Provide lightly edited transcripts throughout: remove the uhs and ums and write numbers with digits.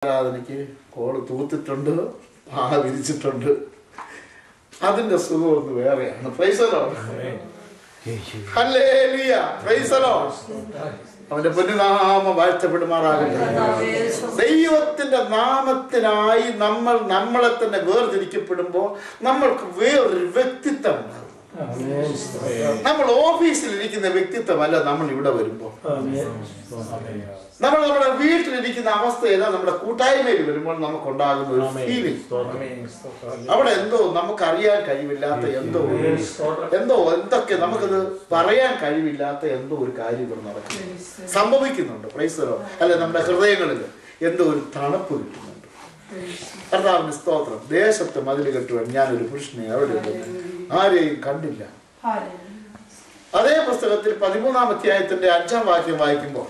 ആരാധനയ്ക്ക് കോള് തൂത്തിട്ടുണ്ട്, ആ വിരിച്ചിട്ടുണ്ട്. അതിന്റെ സുഖം ഒന്ന് വേറെയാണ്. Praise the Lord. Hallelujah. Praise the Lord. അവന്റെ പൊന്നുനാമം വാഴ്ത്തപ്പെടുമാറാകട്ടെ. ദൈവത്തിന്റെ നാമത്തിനായി നമ്മളെ തന്നെ വേർതിരിക്കപ്പെടുമ്പോൾ നമ്മൾക്ക് വേറൊരു വ്യക്തിത്വം ഉണ്ടാകും. നമ്മൾ ഓഫീസിൽ ഇരിക്കുന്ന വ്യക്തിത്വമല്ല നമ്മൾ ഇവിടെ വരുമ്പോൾ. നമ്മൾ നമ്മുടെ വീട്ടിലിരിക്കുന്ന അവസ്ഥയല്ല നമ്മുടെ കൂട്ടായ്മയിൽ വരുമ്പോൾ നമുക്കുണ്ടാകുന്ന ഒരു ഫീലിംഗ്. അവിടെ എന്തോ നമുക്കറിയാൻ കഴിവില്ലാത്ത എന്തൊക്കെ നമുക്കത് പറയാൻ കഴിവില്ലാത്ത എന്തോ ഒരു കാര്യങ്ങൾ നടക്കുന്നു, സംഭവിക്കുന്നുണ്ട്. Praise the Lord. അല്ലെ, നമ്മുടെ ഹൃദയങ്ങളിൽ എന്തോ ഒരു തണുപ്പ് കിട്ടുന്നുണ്ട്. കർത്താവിന് സ്തോത്രം. ദേശത്ത് മതിൽ കെട്ടുവാൻ ഞാനൊരു പുരുഷനെ അവിടെ ആരെയും കണ്ടില്ല. അതേ പുസ്തകത്തിൽ 13-ാം അധ്യായത്തിന്റെ 5-ാം വാക്യം വായിക്കുമ്പോൾ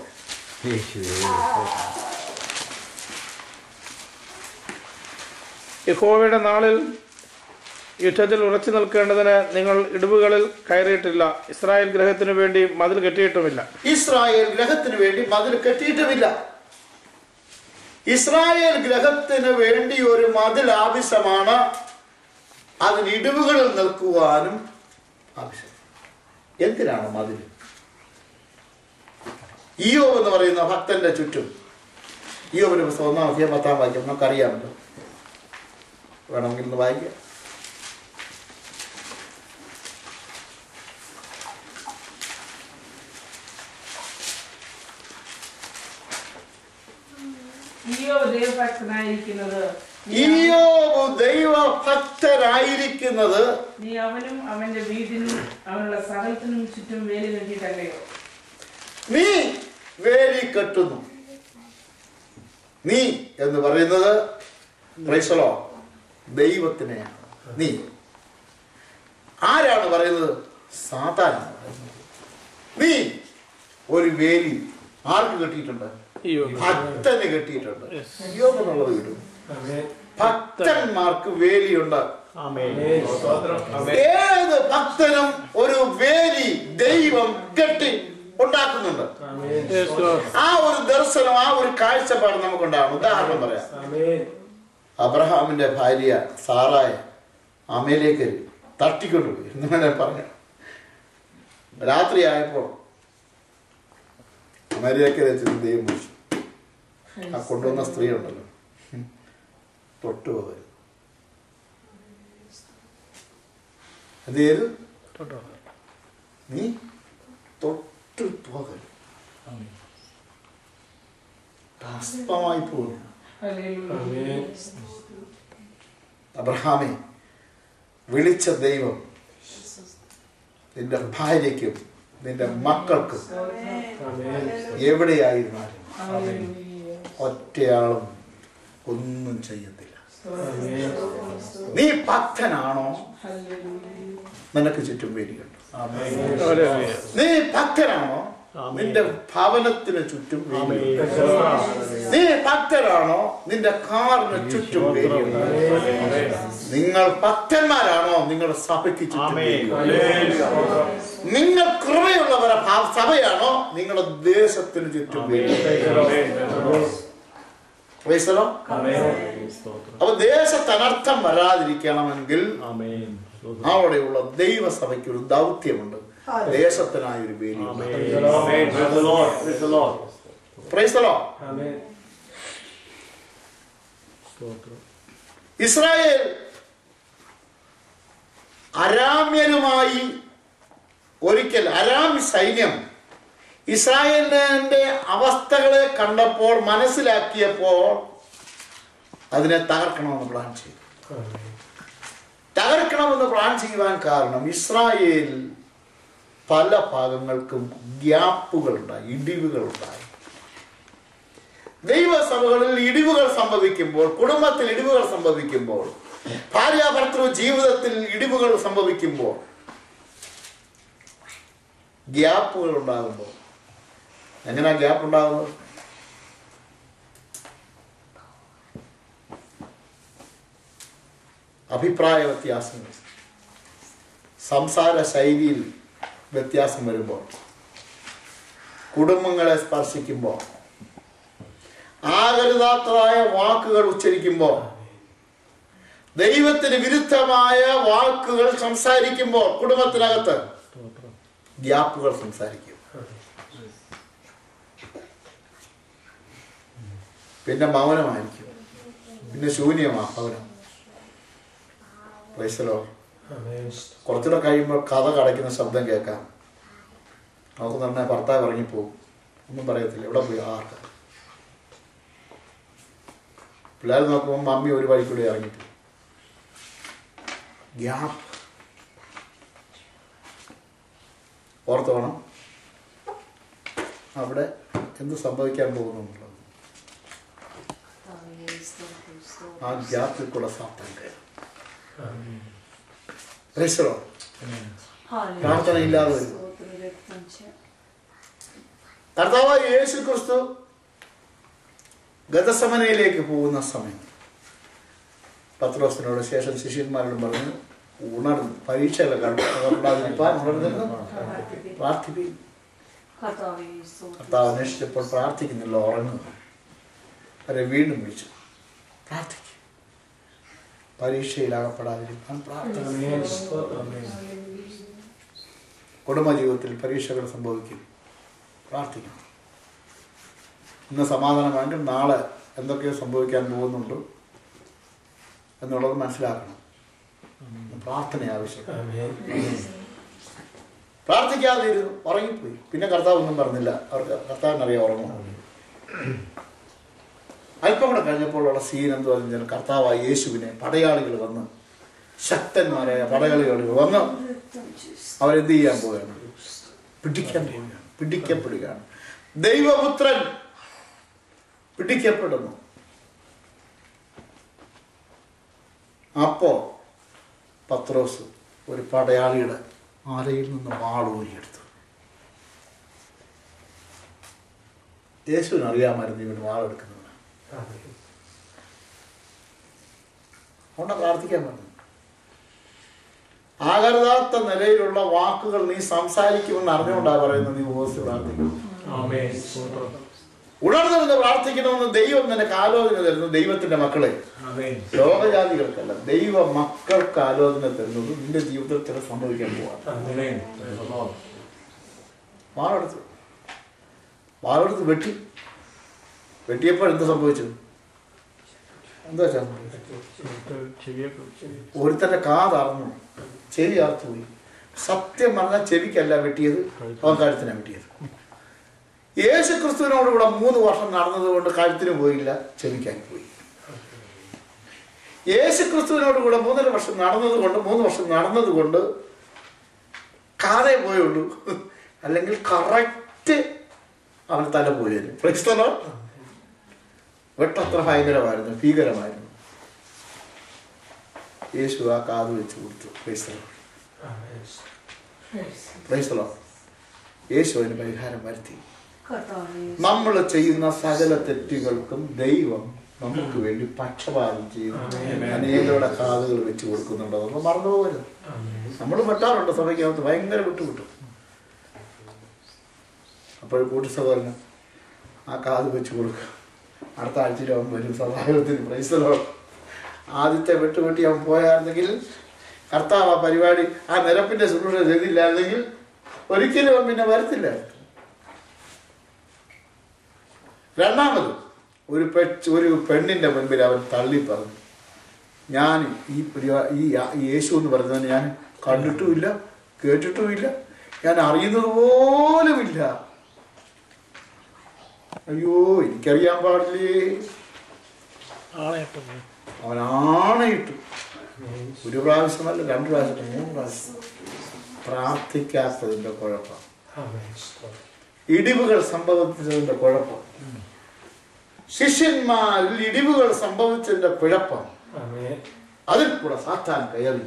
യഹോവയുടെ നാളിൽ യുദ്ധത്തിൽ ഉറച്ചു നിൽക്കേണ്ടതിന് നിങ്ങൾ ഇടിവുകളിൽ കയറിയിട്ടില്ല, ഇസ്രായേൽ ഗ്രഹത്തിനു വേണ്ടി മതിൽ കെട്ടിയിട്ടുമില്ല. ഇസ്രായേൽ ഗ്രഹത്തിന് വേണ്ടി മതിൽ കെട്ടിയിട്ടുമില്ല. ഇസ്രായേൽ ഗ്രഹത്തിന് വേണ്ടി ഒരു മതിൽ ആവശ്യമാണ്. അതിന് ഇടിവുകളിൽ നിൽക്കുവാനും ആവശ്യം. എന്തിനാണ് മതിൽ? ഇയ്യോബ് എന്ന് പറയുന്ന ഭക്തന്റെ ചുറ്റും, ഇയ്യോബിന്റെ പുസ്തകം 1-ാം അധ്യായം 10-ാം വാക്യം നമുക്കറിയാമല്ലോ, വേണമെങ്കിൽ ഒന്ന് വായിക്കാം. ഇയ്യോബ് ദൈവഭക്തരായിരിക്കുന്നത് നീ അവനും അവന്റെ വീടിനും അവനുള്ള സകലത്തിനും ചുറ്റും വേലി കെട്ടിയിട്ടല്ലയോ? നീ വേലി കെട്ടുന്നു. നീ എന്ന് പറയുന്നത് പ്രൈസ് ദി ലോർഡ് ദൈവത്തിനെയാണ്. നീ ആരാണ് പറയുന്നത്? സാത്താനാണ് പറയുന്നത്. നീ ഒരു വേലി ആർക്ക് കെട്ടിയിട്ടുണ്ട്? ഭക്തന് കെട്ടിയിട്ടുണ്ട്. ഇയ്യോബ് എന്നുള്ള വീട് ഭക്തന്മാർക്ക് വേലിയുണ്ട്. ഏത് ഭക്തനും ഒരു വേലി ദൈവം കെട്ടി ഉണ്ടാക്കുന്നുണ്ട്. ആ ഒരു ദർശനം, ആ ഒരു കാഴ്ചപ്പാട് നമുക്കുണ്ടാകും. ഉദാഹരണം പറയാം. അബ്രഹാമിന്റെ ഭാര്യ സാറായ അമേലേക്ക് തട്ടിക്കൊണ്ടുപോയി എന്ന് വേണേ പറയാം. രാത്രിയായപ്പോൾ അമേരിക്കയിൽ വെച്ച് ദൈവം വിളിച്ചു. ആ കൊണ്ടുവന്ന സ്ത്രീ ഉണ്ടല്ലോ, തൊട്ടുപോകരുത്. എന്ത് ചെയ്തു? നീ തൊട്ടു പോകരുത്. ഭസ്മമായി പോകുന്നു. അബ്രഹാമേ, വിളിച്ച ദൈവം നിന്റെ ഭാര്യയ്ക്കും നിന്റെ മക്കൾക്കും എവിടെയായിരുന്നാലും ഒറ്റയാളും ഒന്നും ചെയ്യത്തില്ല. നീ ഭക്തനാണോ? നിനക്ക് ചുറ്റും വേലിയുണ്ട്. നീ ഭക്തനാണോ? നിന്റെ ഭവനത്തിന് ചുറ്റും വേലിയുണ്ട്. നീ ഭക്തരാണോ? നിന്റെ കാറിന് ചുറ്റും വേലിയുണ്ട്. നിങ്ങൾ ഭക്തന്മാരാണോ? നിങ്ങളുടെ സഭയ്ക്ക് ചുറ്റും വേലിയുണ്ട്. നിങ്ങൾ കൃപയുള്ളവരെ സഭയാണോ? നിങ്ങളുടെ ദേശത്തിന് ചുറ്റും വേലിയുണ്ട്. അപ്പൊ ദേശത്ത് അനർത്ഥം വരാതിരിക്കണമെങ്കിൽ അവിടെയുള്ള ദൈവസഭയ്ക്ക് ഒരു ദൗത്യമുണ്ട്. ദേശത്തിനായൊരു വേലി. ഇസ്രായേൽ അരാമ്യരുമായി ഒരിക്കൽ അരാം സൈന്യം ഇസ്രായേലിന്റെ അവസ്ഥകളെ കണ്ടപ്പോൾ, മനസ്സിലാക്കിയപ്പോൾ അതിനെ തകർക്കണമെന്ന് പ്ലാൻ ചെയ്തു. തകർക്കണമെന്ന് പ്ലാൻ ചെയ്യുവാൻ കാരണം ഇസ്രായേൽ പല ഭാഗങ്ങൾക്കും ഗ്യാപ്പുകളുണ്ടായി, ഇടിവുകളുണ്ടായി. ദൈവസഭകളിൽ ഇടിവുകൾ സംഭവിക്കുമ്പോൾ, കുടുംബത്തിൽ ഇടിവുകൾ സംഭവിക്കുമ്പോൾ, ഭാര്യാഭർത്തൃ ജീവിതത്തിൽ ഇടിവുകൾ സംഭവിക്കുമ്പോൾ, ഗ്യാപ്പുകൾ ഉണ്ടാകുമ്പോൾ, എങ്ങനെയാ ഗ്യാപ്പ് ഉണ്ടാകുന്നത്? അഭിപ്രായ വ്യത്യാസങ്ങൾ, സംസാര ശൈലിയിൽ വ്യത്യാസം വരുമ്പോൾ, കുടുംബങ്ങളെ സ്പർശിക്കുമ്പോൾ, ആകരുതാത്തതായ വാക്കുകൾ ഉച്ചരിക്കുമ്പോൾ, ദൈവത്തിന് വിരുദ്ധമായ വാക്കുകൾ സംസാരിക്കുമ്പോൾ കുടുംബത്തിനകത്ത് ഗ്യാപ്പുകൾ സംസാരിക്കും. പിന്നെ മൗനമായിരിക്കും, പിന്നെ ശൂന്യമാ ഭവനം. പ്രൈസലോ. കുറച്ചുകൂടെ കഴിയുമ്പോൾ കഥ കടയ്ക്കുന്ന ശബ്ദം കേൾക്കാം. നമുക്ക് തന്നെ ഭർത്താവ് ഇറങ്ങിപ്പോവും, ഒന്നും പറയത്തില്ല, എവിടെ പോയി ആർക്ക. പിള്ളേർ നോക്കുമ്പോൾ മമ്മി ഒരു വഴിക്കൂടെ ഇറങ്ങിപ്പോവും. ഗ്യാപ്പ്. ഓർത്തോണം അവിടെ എന്ത് സംഭവിക്കാൻ പോകുന്നുള്ളത്. ആ ഗ്യാപ്പിൽ കൂടെ സാത്താൻ കയറും. പ്രാർത്ഥന ഇല്ലാതെ വരും. കർത്താവായ യേശു ക്രിസ്തു ഗതസമനയിലേക്ക് പോകുന്ന സമയം പത്രോസിനോട് ശേഷം ശിഷ്യന്മാരോട് പറഞ്ഞു, ഉണർന്ന് പരീക്ഷയിലൊക്കെ ഉണർന്ന് പ്രാർത്ഥിപ്പിക്കും. കർത്താവ് അന്വേഷിച്ചപ്പോൾ പ്രാർത്ഥിക്കുന്നില്ല, ഉറങ്ങുന്നു. അവരെ വീണ്ടും വിളിച്ചു, പ്രാർത്ഥിക്കും, പരീക്ഷയിലാകപ്പെടാതിരിക്കാൻ പ്രാർത്ഥന. കുടുംബജീവിതത്തിൽ പരീക്ഷകൾ സംഭവിക്കും, പ്രാർത്ഥിക്കണം. ഇന്ന് സമാധാനമാണെങ്കിൽ നാളെ എന്തൊക്കെയോ സംഭവിക്കാൻ പോകുന്നുണ്ട് എന്നുള്ളത് മനസ്സിലാക്കണം. പ്രാർത്ഥന ആവശ്യം. പ്രാർത്ഥിക്കാതെ ഇരുന്നു, ഉറങ്ങിപ്പോയി. പിന്നെ കർത്താവ് ഒന്നും പറഞ്ഞില്ല. അവർക്ക് കർത്താവിനറിയാം ഉറങ്ങും. അല്പം കൂടെ കഴിഞ്ഞപ്പോഴുള്ള സീൻ എന്ത് പറഞ്ഞാൽ, കർത്താവായ യേശുവിനെ പടയാളികൾ വന്ന്, ശക്തന്മാരായ പടയാളികൾ വന്ന് അവരെന്ത് ചെയ്യാൻ പോവുകയാണ്? പിടിക്കാൻ പോവുകയാണ്, പിടിക്കപ്പെടുകയാണ്. ദൈവപുത്രൻ പിടിക്കപ്പെടുന്നു. അപ്പോ പത്രോസ് ഒരു പടയാളിയുടെ ആലയിൽ നിന്ന് വാളൂരിയെടുത്തു. യേശുവിന് അറിയാമായിരുന്നു ഇവന് വാളെടുക്കുന്നത്. അതുകൊണ്ട് പ്രാർത്ഥിക്കാൻ പറഞ്ഞു. ആകരുതാത്ത നിലയിലുള്ള വാക്കുകൾ നീ സംസാരിക്കുമെന്ന് അറിഞ്ഞുകൊണ്ടാ പറയുന്നത്. നീ ഉപവസിച്ച് പ്രാർത്ഥിക്കണം. ഉണർന്നിരുന്ന് പ്രാർത്ഥിക്കണമെന്ന് ദൈവം നിനക്ക് ആലോചന തരുന്നു. ദൈവത്തിന്റെ മക്കളെ, ലോകജാതികൾക്കല്ല, ദൈവ മക്കൾക്ക് ആലോചന തരുന്നത് നിന്റെ ജീവിതത്തിൽ സംഭവിക്കാൻ പോവാണ്. വാളെടുത്ത് വെട്ടിയപ്പോൾ എന്ത് സംഭവിച്ചു? എന്താ ഒരുത്തന്റെ കാതറന്നു, ചെവി അറുത്തുപോയി. സത്യം പറഞ്ഞാൽ ചെവിക്കല്ല വെട്ടിയത്, അവൻ കഴുത്തിനാണ് വെട്ടിയത്. യേശു ക്രിസ്തുവിനോടുകൂടെ 3 വർഷം നടന്നതുകൊണ്ട് കഴുത്തിന് പോയില്ല, ചെവിക്കാൻ പോയി. യേശു ക്രിസ്തുവിനോടുകൂടെ 3 വർഷം നടന്നതുകൊണ്ട് കാതേ പോയുള്ളൂ. അല്ലെങ്കിൽ കറക്റ്റ് അവൻ തല പോയിരുന്നു. പ്രശ്നമോ വെട്ടത്ര ഭയങ്കരമായിരുന്നു, ഭീകരമായിരുന്നു. യേശു ആ കാത് വെച്ച് കൊടുത്തു. യേശു അതിന് പരിഹാരം വരുത്തി. നമ്മൾ ചെയ്യുന്ന സകല തെറ്റുകൾക്കും ദൈവം നമുക്ക് വേണ്ടി പക്ഷപാതം ചെയ്യുന്നു. അനേകരുടെ കാതുകൾ വെച്ച് കൊടുക്കുന്നുണ്ടോ നമ്മൾ മറന്നുപോകരുത്. നമ്മൾ പെട്ടാറുണ്ട് സഭയ്ക്കകത്ത്, ഭയങ്കര വിട്ടുകിട്ടും. അപ്പോൾ കൂട്ടു സഹോദരന് ആ കാത് വെച്ച് കൊടുക്കുക. അടുത്ത ആഴ്ചയിൽ അവൻ വരും സഭാഗത്തിന്. പ്രൈസലോ. ആദ്യത്തെ വെട്ടുവെട്ടി അവൻ പോയായിരുന്നെങ്കിൽ, കർത്താവ് ആ പരിപാടി ആ നിരപ്പിന്റെ ശുശ്രൂഷ ചെയ്തില്ലായിരുന്നെങ്കിൽ ഒരിക്കലും അവൻ പിന്നെ വരത്തില്ല. രണ്ടാമത് ഒരു പെണ്ണിന്റെ മുൻപിൽ അവൻ തള്ളി പറഞ്ഞു, ഞാൻ ഈ യേശു എന്ന് പറഞ്ഞതിന് ഞാൻ കണ്ടിട്ടുമില്ല, കേട്ടിട്ടുമില്ല, ഞാൻ അറിയുന്നത് പോലുമില്ല. അയ്യോ, എനിക്കറിയാൻ പാടില്ലേ. അവൻ ആണയിട്ടു. 1 പ്രാവശ്യമല്ല, 2 പ്രാവശ്യം, 3 പ്രാവശ്യം. പ്രാർത്ഥിക്കാത്തതിന്റെ കുഴപ്പം, ഇടിവുകൾ സംഭവിച്ചതിന്റെ കുഴപ്പം, ശിഷ്യന്മാരിൽ ഇടിവുകൾ സംഭവിച്ചതിന്റെ കുഴപ്പം. അതിൽ കൂടെ സാത്താൻ കയറി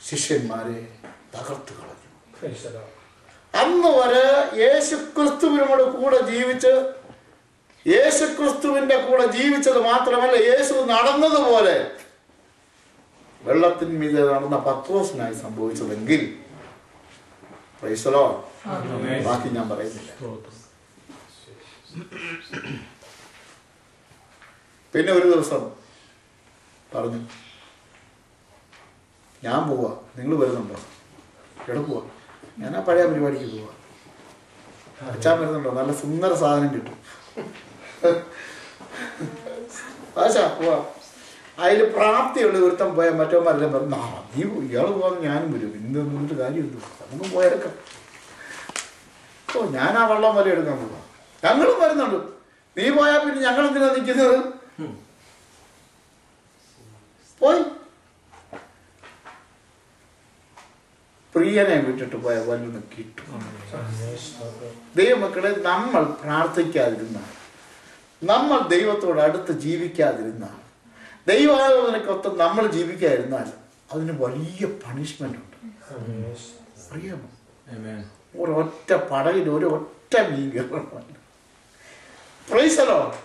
ശിഷ്യന്മാരെ തകർത്തു കളഞ്ഞു. അന്ന് വരെ യേശുക്രിസ്തുവിനോട് കൂടെ ജീവിച്ച്, യേശുക്രിസ്തുവിന്റെ കൂടെ ജീവിച്ചത് മാത്രമല്ല, യേശു നടന്നതുപോലെ വെള്ളത്തിന്മീതെ നടന്ന പത്രോസിനായി സംഭവിച്ചതെങ്കിൽ, ബാക്കി ഞാൻ പറയുന്നില്ല. പിന്നെ ഒരു ദിവസം പറഞ്ഞു, ഞാൻ പോവാ, നിങ്ങൾ വരുന്നുണ്ടോ? എവിടെ പോവാ? ഞാൻ ആ പഴയ പരിപാടിക്ക് പോവാ. അച്ഛൻ വരുന്നുണ്ടോ? നല്ല സുന്ദര സാധനം കിട്ടും. ആശാ പോവാ. അതിൽ പ്രാപ്തിയുള്ള ഒരുത്തം പോയാൽ മറ്റവന്മാരെല്ലാം പറഞ്ഞു, നീ ഇയാൾ പോകാൻ ഞാനും വരും, ഇന്നൊന്നിട്ട് കാര്യം എന്തു, നമുക്ക് പോയെടുക്കാം. ഓ, ഞാൻ ആ വള്ളം വരെ എടുക്കാൻ പോവാ. ഞങ്ങളും വരുന്നുണ്ട്. നീ പോയാൽ പിന്നെ ഞങ്ങൾ എന്തിനാ നിൽക്കുന്നത്? പോയി. പ്രിയനെ വിട്ടിട്ട് പോയ വല്ലതും കിട്ടും. ദൈവമക്കളെ, നമ്മൾ പ്രാർത്ഥിക്കാതിരുന്നാൽ, നമ്മൾ ദൈവത്തോട് അടുത്ത് ജീവിക്കാതിരുന്നാൽ, ദൈവാലോചനക്കൊത്ത് നമ്മൾ ജീവിക്കാതിരുന്നാൽ അതിന് വലിയ പണിഷ്മെന്റ് ഉണ്ട്. അറിയാമോ? ഒരൊറ്റ പടകിൽ ഒരൊറ്റ മീൻ കയറണം. Praise the Lord.